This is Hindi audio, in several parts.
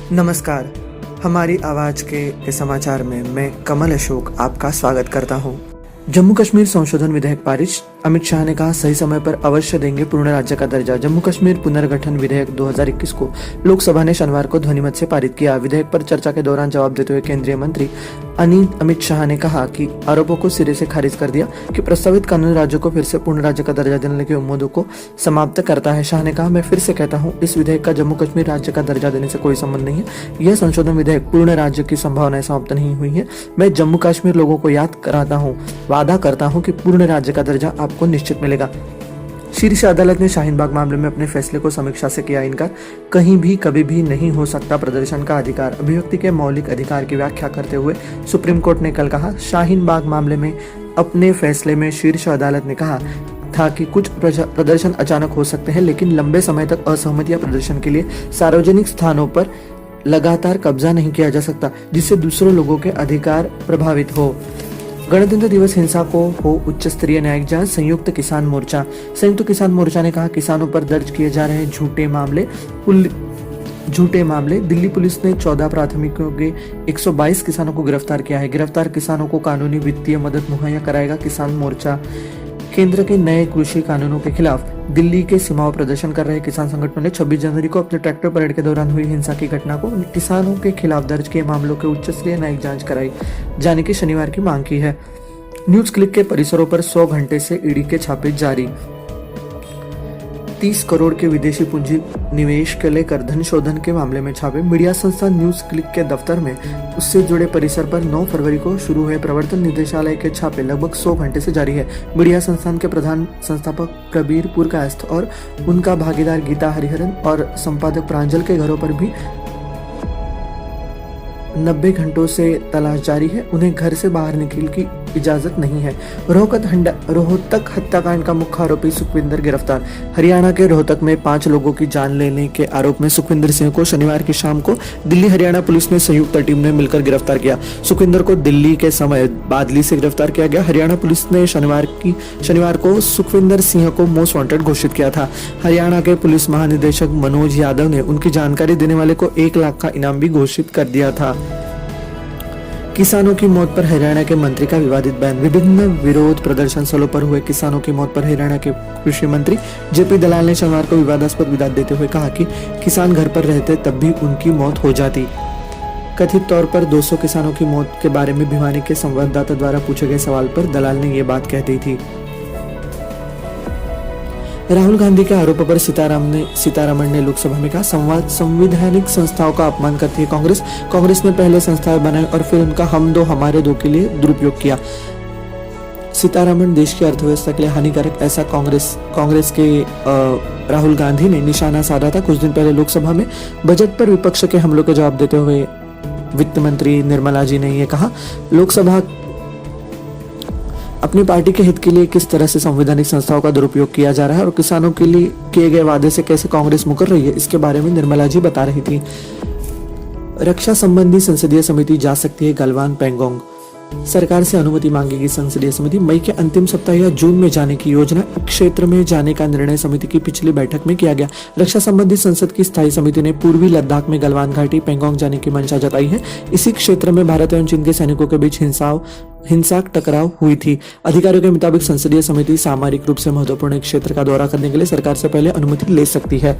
नमस्कार। हमारी आवाज के समाचार में मैं कमल अशोक आपका स्वागत करता हूं। जम्मू कश्मीर संशोधन विधेयक पारित, अमित शाह ने कहा सही समय पर अवश्य देंगे पूर्ण राज्य का दर्जा। जम्मू कश्मीर पुनर्गठन विधेयक 2021 को लोकसभा ने शनिवार को ध्वनिमत से पारित किया। विधेयक पर चर्चा के दौरान जवाब देते हुए केंद्रीय मंत्री अमित शाह ने कहा कि आरोपों को सिरे से खारिज कर दिया कि प्रस्तावित कानून राज्यों को फिर से पूर्ण राज्य का दर्जा देने के उम्मीदों को समाप्त करता है। शाह ने कहा, मैं फिर से कहता हूं, इस विधेयक का जम्मू कश्मीर राज्य का दर्जा देने से कोई संबंध नहीं है। यह संशोधन विधेयक पूर्ण राज्य की संभावनाएं समाप्त नहीं हुई है। मैं जम्मू कश्मीर लोगों को याद कराता हूँ, वादा करता हूँ कि पूर्ण राज्य का दर्जा आपको निश्चित मिलेगा। शीर्ष अदालत ने शाहीन बाग मामले में अपने फैसले को समीक्षा से किया इनकार। कहीं भी कभी भी नहीं हो सकता प्रदर्शन का अधिकार, अभिव्यक्ति के मौलिक अधिकार की व्याख्या करते हुए सुप्रीम कोर्ट ने कल कहा। शाहीन बाग मामले में अपने फैसले में शीर्ष अदालत ने कहा था कि कुछ प्रदर्शन अचानक हो सकते हैं, लेकिन लंबे समय तक असहमति या प्रदर्शन के लिए सार्वजनिक स्थानों पर लगातार कब्जा नहीं किया जा सकता, जिससे दूसरे लोगों के अधिकार प्रभावित हो। गणतंत्र दिवस हिंसा को हो उच्च स्तरीय न्यायिक जांच, संयुक्त किसान मोर्चा ने कहा किसानों पर दर्ज किए जा रहे झूठे मामले। दिल्ली पुलिस ने 14 प्राथमिकियों के 122 किसानों को गिरफ्तार किया है। गिरफ्तार किसानों को कानूनी वित्तीय मदद मुहैया कराएगा किसान मोर्चा। केंद्र के नए कृषि कानूनों के खिलाफ दिल्ली के सीमाओं प्रदर्शन कर रहे किसान संगठनों ने 26 जनवरी को अपने ट्रैक्टर परेड के दौरान हुई हिंसा की घटना को किसानों के खिलाफ दर्ज किए मामलों के उच्च स्तरीय न्यायिक जांच कराई जाने की शनिवार की मांग की है। न्यूज क्लिक के परिसरों पर 100 घंटे से ईडी के छापे जारी। 30 करोड़ के विदेशी पूंजी निवेश के लेकर धन शोधन के मामले में छापे। मीडिया संस्था न्यूज क्लिक के दफ्तर में उससे जुड़े परिसर पर 9 फरवरी को शुरू हुए प्रवर्तन निदेशालय के छापे लगभग 100 घंटे से जारी है। मीडिया संस्थान के प्रधान संस्थापक कबीर पुरकायस्थ और उनका भागीदार गीता हरिहरन और संपादक प्रांजल के घरों पर भी 90 घंटों से तलाश जारी है। उन्हें घर से बाहर निकलने की इजाजत नहीं है। रोहतक हत्याकांड का मुख्य आरोपी सुखविंदर गिरफ्तार। हरियाणा के रोहतक में 5 लोगों की जान लेने के आरोप में सुखविंदर सिंह को शनिवार की शाम को दिल्ली हरियाणा पुलिस ने संयुक्त टीम ने मिलकर गिरफ्तार किया। सुखविंदर को दिल्ली के समय बादली से गिरफ्तार किया गया। हरियाणा पुलिस ने शनिवार को सुखविंदर सिंह को मोस्ट वांटेड घोषित किया था। हरियाणा के पुलिस महानिदेशक मनोज यादव ने उनकी जानकारी देने वाले को 1 लाख का इनाम भी घोषित कर दिया था। किसानों की मौत पर हरियाणा के मंत्री का विवादित बयान। विभिन्न विरोध प्रदर्शन स्थलों पर हुए किसानों की मौत पर हरियाणा के कृषि मंत्री जेपी दलाल ने शनिवार को विवादास्पद विधान देते हुए कहा कि किसान घर पर रहते तब भी उनकी मौत हो जाती। कथित तौर पर 200 किसानों की मौत के बारे में भिवानी के संवाददाता द्वारा पूछे गए सवाल पर दलाल ने ये बात कह दी थी। राहुल गांधी के आरोपों पर सीतारमण ने लोकसभा में कहा संवैधानिक संस्थाओं का अपमान करती है कांग्रेस ने पहले संस्थाएं बनाई और फिर उनका हम दो हमारे दो के लिए दुरुपयोग किया। सीतारमण देश की अर्थव्यवस्था के लिए हानिकारक, ऐसा कांग्रेस के राहुल गांधी ने निशाना साधा था। कुछ दिन पहले लोकसभा में बजट पर विपक्ष के हमलों का जवाब देते हुए वित्त मंत्री निर्मला जी ने यह कहा, लोकसभा अपनी पार्टी के हित के लिए किस तरह से संवैधानिक संस्थाओं का दुरुपयोग किया जा रहा है और किसानों के लिए किए गए वादे से कैसे कांग्रेस मुकर रही है, इसके बारे में निर्मला जी बता रही थी। रक्षा संबंधी संसदीय समिति जा सकती है गलवान पेंगोंग। सरकार से अनुमति मांगेगी संसदीय समिति। मई के अंतिम सप्ताह या जून में जाने की योजना। क्षेत्र में जाने का निर्णय समिति की पिछली बैठक में किया गया। रक्षा संबंधी संसद की स्थायी समिति ने पूर्वी लद्दाख में गलवान घाटी पेंगोंग जाने की मंशा जताई है। इसी क्षेत्र में भारत एवं चीन के सैनिकों के बीच हिंसक टकराव हुई थी। अधिकारियों के मुताबिक संसदीय समिति सामरिक रूप से महत्वपूर्ण क्षेत्र का दौरा करने के लिए सरकार से पहले अनुमति ले सकती है।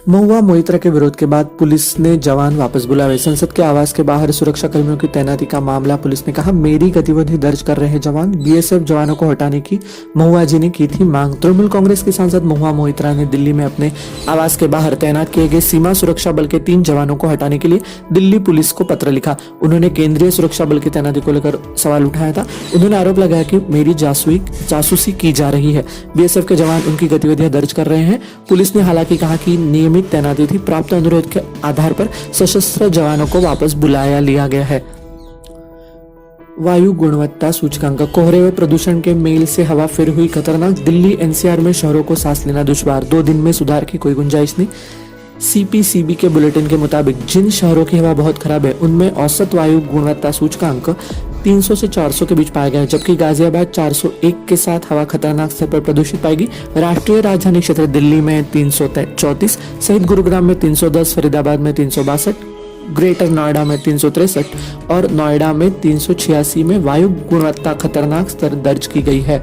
महुआ मोइत्रा के विरोध के बाद पुलिस ने जवान वापस बुलाए। संसद के आवास के बाहर सुरक्षा कर्मियों की तैनाती का मामला। पुलिस ने कहा, मेरी गतिविधि दर्ज कर रहे जवान। बीएसएफ जवानों को हटाने की महुआ जी ने की थी मांग। तृणमूल कांग्रेस की सांसद महुआ मोइत्रा ने दिल्ली में अपने आवास के बाहर तैनात किए गए सीमा सुरक्षा बल के 3 जवानों को हटाने के लिए दिल्ली पुलिस को पत्र लिखा। उन्होंने केंद्रीय सुरक्षा बल की तैनाती को लेकर सवाल उठाया था। उन्होंने आरोप लगाया कि मेरी जासूसी की जा रही है। बीएसएफ के जवान उनकी गतिविधियां दर्ज कर रहे हैं। पुलिस ने हालांकि कहा कि नियमित तैनाती थी। प्राप्त अनुरोध के आधार पर सशस्त्र जवानों को वापस बुलाया लिया गया है। वायु गुणवत्ता सूचकांक। कोहरे व प्रदूषण के मेल से हवा फिर हुई खतरनाक। दिल्ली एनसीआर में शहरों को सांस लेना दुश्वार। 2 दिन में सुधार की कोई गुंजाइश नहीं। सीपीसीबी के बुलेटिन के मुताबिक जिन शहरों की हवा बहुत खराब है उनमें औसत वायु गुणवत्ता सूचकांक 300 से 400 के बीच पाया गया है, जबकि गाजियाबाद 401 के साथ हवा खतरनाक स्तर पर प्रदूषित पाएगी। राष्ट्रीय राजधानी क्षेत्र दिल्ली में 334 सहित गुरुग्राम में 310, फरीदाबाद में 362, ग्रेटर नोएडा में 363 और नोएडा में 386 में वायु गुणवत्ता खतरनाक स्तर दर्ज की गई है।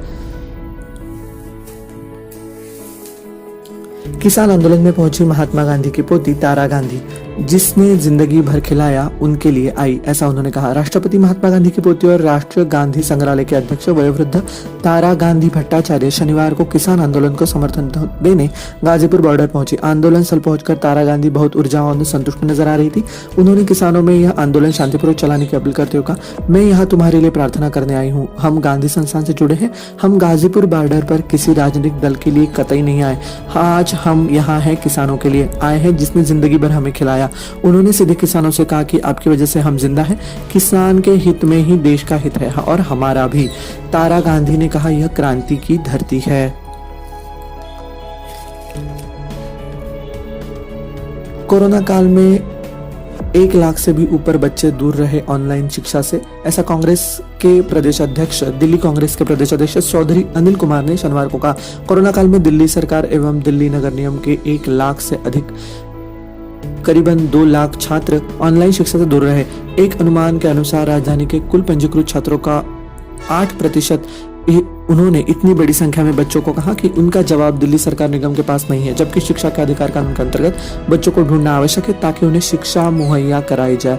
किसान आंदोलन में पहुंची महात्मा गांधी की पोती तारा गांधी, जिसने जिंदगी भर खिलाया उनके लिए आई, ऐसा उन्होंने कहा। राष्ट्रपति महात्मा गांधी की पोती और राष्ट्रीय गांधी संग्रहालय के अध्यक्ष वयोवृद्ध तारा गांधी भट्टाचार्य शनिवार को किसान आंदोलन को समर्थन देने गाजीपुर बॉर्डर पहुंची। आंदोलन स्थल पहुंचकर तारा गांधी बहुत ऊर्जावान और संतुष्ट नजर आ रही थी। उन्होंने किसानों में यह आंदोलन शांतिपूर्वक चलाने की अपील करते हुए कहा, मैं यहाँ तुम्हारे लिए प्रार्थना करने आई हूँ। हम गांधी संस्थान से जुड़े हैं। हम गाजीपुर बॉर्डर पर किसी राजनीतिक दल के लिए कतई नहीं आए। आज हम यहाँ हैं किसानों के लिए आए हैं, जिसने जिंदगी भर हमें खिलाया। उन्होंने सीधे किसानों से कहा कि आपकी वजह से हम जिंदा हैं। किसान के हित में ही देश का हित है और हमारा भी। तारा गांधी ने कहा, यह क्रांति की धरती है। कोरोना काल में 1 लाख से भी ऊपर बच्चे दूर रहे ऑनलाइन शिक्षा से, ऐसा कांग्रेस के प्रदेश अध्यक्ष दिल्ली कांग्रेस के प्रदेश अध्यक्ष चौधरी अनिल कुमार ने शनिवार को कहा। कोरोना काल में दिल्ली सरकार एवं दिल्ली नगर निगम के 1 लाख से अधिक करीबन 2 लाख छात्र ऑनलाइन शिक्षा से दूर रहे। एक अनुमान के अनुसार राजधानी के कुल पंजीकृत छात्रों का 8%। उन्होंने इतनी बड़ी संख्या में बच्चों को कहा कि उनका जवाब दिल्ली सरकार निगम के पास नहीं है, जबकि शिक्षा के अधिकार कानून के अंतर्गत बच्चों को ढूंढना आवश्यक है ताकि उन्हें शिक्षा मुहैया कराई जाए।